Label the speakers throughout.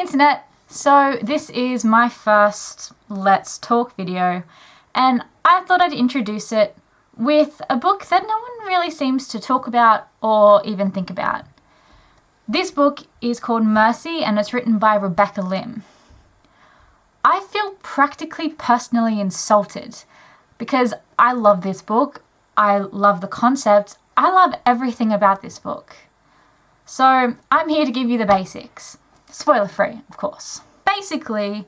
Speaker 1: internet! So this is my first Let's Talk video, and I thought I'd introduce it with a book that no one really seems to talk about or even think about. This book is called Mercy and it's written by Rebecca Lim. I feel practically personally insulted because I love this book, I love the concept, I love everything about this book. So I'm here to give you the basics. Spoiler free, of course. Basically,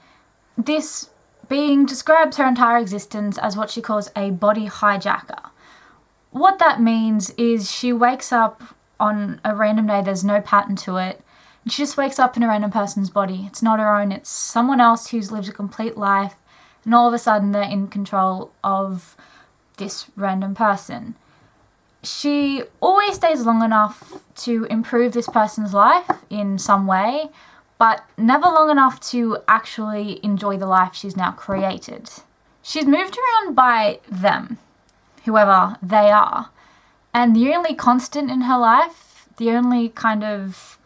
Speaker 1: this being describes her entire existence as what she calls a body hijacker. What that means is she wakes up on a random day, there's no pattern to it. She just wakes up in a random person's body. It's not her own, it's someone else who's lived a complete life, and all of a sudden they're in control of this random person. She always stays long enough to improve this person's life in some way, but never long enough to actually enjoy the life she's now created. She's moved around by them, whoever they are, and the only constant in her life, the only kind of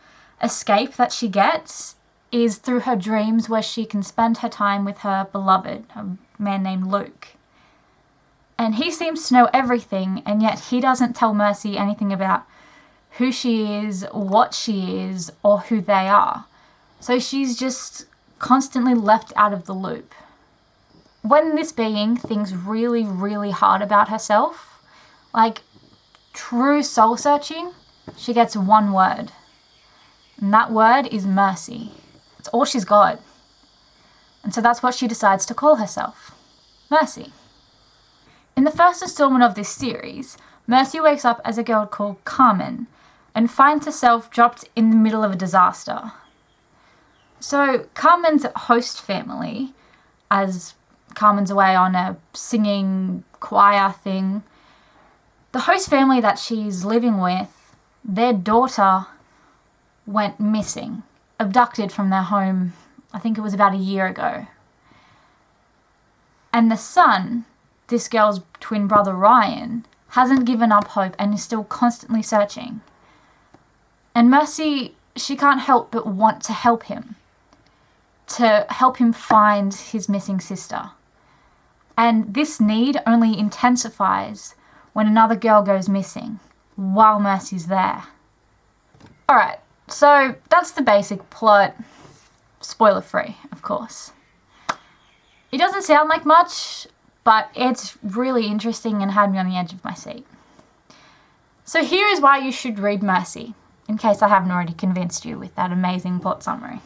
Speaker 1: escape that she gets is through her dreams where she can spend her time with her beloved, a man named Luke. And he seems to know everything, and yet he doesn't tell Mercy anything about who she is, what she is, or who they are. So she's just constantly left out of the loop. When this being thinks really, really hard about herself, like true soul searching, she gets one word. And that word is mercy. It's all she's got. And so that's what she decides to call herself. Mercy. In the first installment of this series, Mercy wakes up as a girl called Carmen and finds herself dropped in the middle of a disaster. So Carmen's host family, as Carmen's away on a singing choir thing, the host family that she's living with, their daughter went missing, abducted from their home, I think it was about a year ago. And the son, this girl's twin brother Ryan, hasn't given up hope and is still constantly searching. And Mercy, she can't help but want to help him find his missing sister. And this need only intensifies when another girl goes missing while Mercy's there. Alright, so that's the basic plot. Spoiler free, of course. It doesn't sound like much, but it's really interesting and had me on the edge of my seat. So here is why you should read Mercy, in case I haven't already convinced you with that amazing plot summary.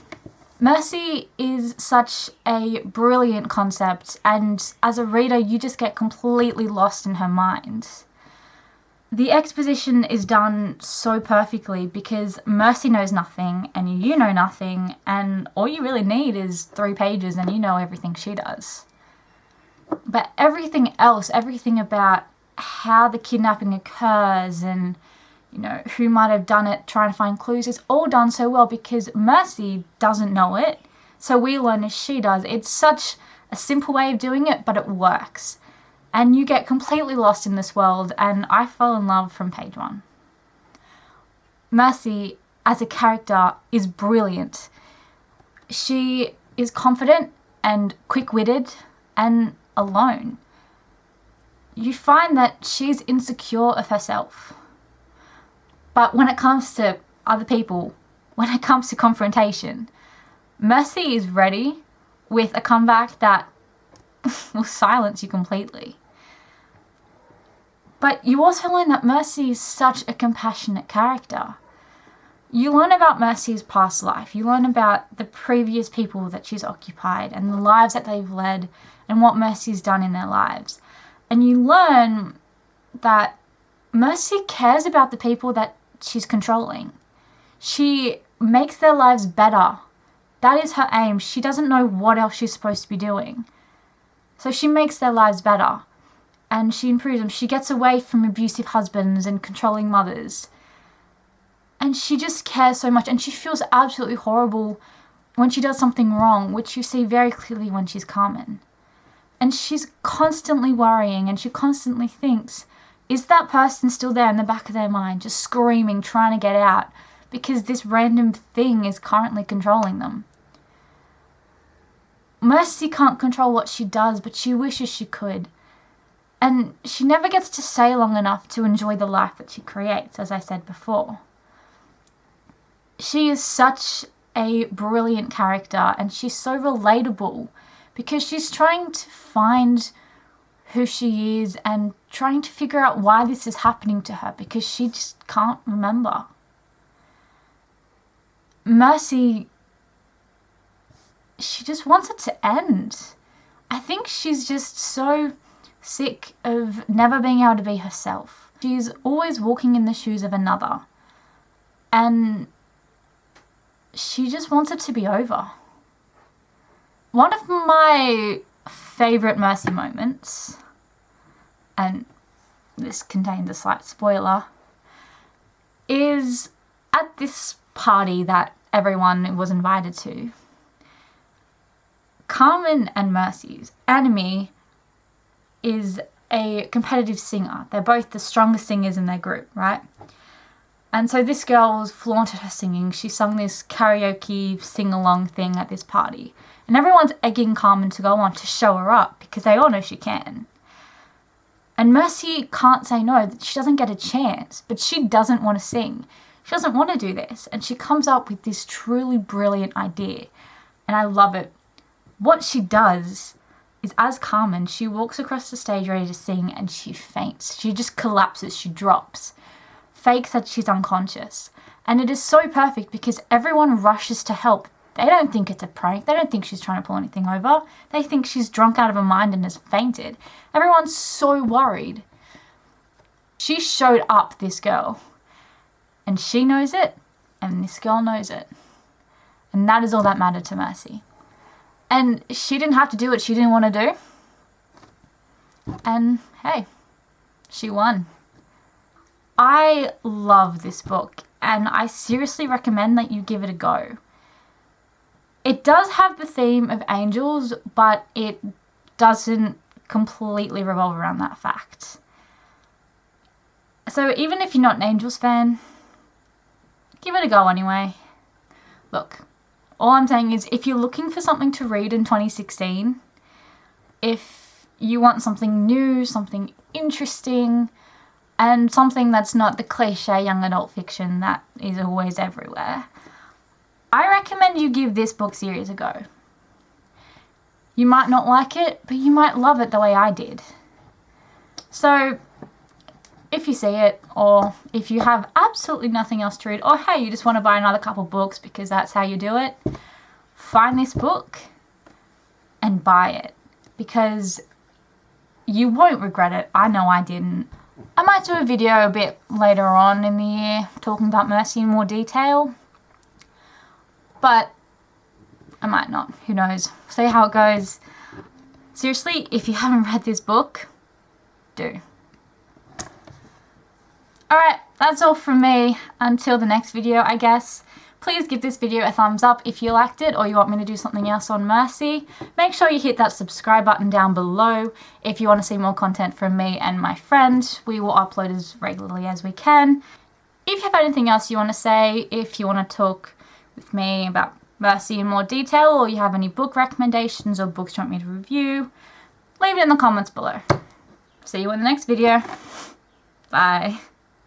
Speaker 1: Mercy is such a brilliant concept, and as a reader you just get completely lost in her mind. The exposition is done so perfectly because Mercy knows nothing and you know nothing, and all you really need is 3 pages and you know everything she does. But everything else, everything about how the kidnapping occurs and who might have done it, trying to find clues, is all done so well because Mercy doesn't know it, so we learn as she does. It's such a simple way of doing it, but it works. And you get completely lost in this world, and I fell in love from page 1. Mercy, as a character, is brilliant. She is confident and quick-witted and alone. You find that she's insecure of herself. But when it comes to other people, when it comes to confrontation, Mercy is ready with a comeback that will silence you completely. But you also learn that Mercy is such a compassionate character. You learn about Mercy's past life. You learn about the previous people that she's occupied and the lives that they've led and what Mercy's done in their lives. And you learn that Mercy cares about the people that she's controlling. She makes their lives better. That is her aim. She doesn't know what else she's supposed to be doing. So she makes their lives better. And she improves them. She gets away from abusive husbands and controlling mothers. And she just cares so much. And she feels absolutely horrible when she does something wrong, which you see very clearly when she's Carmen. And she's constantly worrying and she constantly thinks, is that person still there in the back of their mind, just screaming, trying to get out, because this random thing is currently controlling them? Mercy can't control what she does, but she wishes she could. And she never gets to stay long enough to enjoy the life that she creates, as I said before. She is such a brilliant character, and she's so relatable because she's trying to find who she is and trying to figure out why this is happening to her because she just can't remember. Mercy, she just wants it to end. I think she's just so sick of never being able to be herself. She's always walking in the shoes of another, and she just wants it to be over. One of my favourite Mercy moments, and this contains a slight spoiler, is at this party that everyone was invited to. Carmen and Mercy's enemy is a competitive singer. They're both the strongest singers in their group, right? And so this girl flaunted her singing. She sung this karaoke sing-along thing at this party. And everyone's egging Carmen to go on to show her up because they all know she can. And Mercy can't say no. She doesn't get a chance, but she doesn't want to sing. She doesn't want to do this. And she comes up with this truly brilliant idea. And I love it. What she does is, as Carmen, she walks across the stage ready to sing and she faints. She just collapses. She drops. Fakes that she's unconscious. And it is so perfect because everyone rushes to help. They don't think it's a prank. They don't think she's trying to pull anything over. They think she's drunk out of her mind and has fainted. Everyone's so worried. She showed up, this girl. And she knows it. And this girl knows it. And that is all that mattered to Mercy. And she didn't have to do what she didn't want to do. And hey, she won. I love this book, and I seriously recommend that you give it a go. It does have the theme of angels, but it doesn't completely revolve around that fact. So even if you're not an Angels fan, give it a go anyway. Look, all I'm saying is if you're looking for something to read in 2016, if you want something new, something interesting, and something that's not the cliche young adult fiction that is always everywhere, I recommend you give this book series a go. You might not like it, but you might love it the way I did. So if you see it, or if you have absolutely nothing else to read, or hey, you just want to buy another couple books because that's how you do it, find this book and buy it because you won't regret it. I know I didn't. I might do a video a bit later on in the year talking about Mercy in more detail, but I might not. Who knows? See how it goes. Seriously, if you haven't read this book, do. Alright, that's all from me. Until the next video, I guess. Please give this video a thumbs up if you liked it or you want me to do something else on Mercy. Make sure you hit that subscribe button down below if you want to see more content from me and my friend. We will upload as regularly as we can. If you have anything else you want to say, if you want to talk with me about Mercy in more detail, or you have any book recommendations or books you want me to review, leave it in the comments below. See you in the next video. Bye.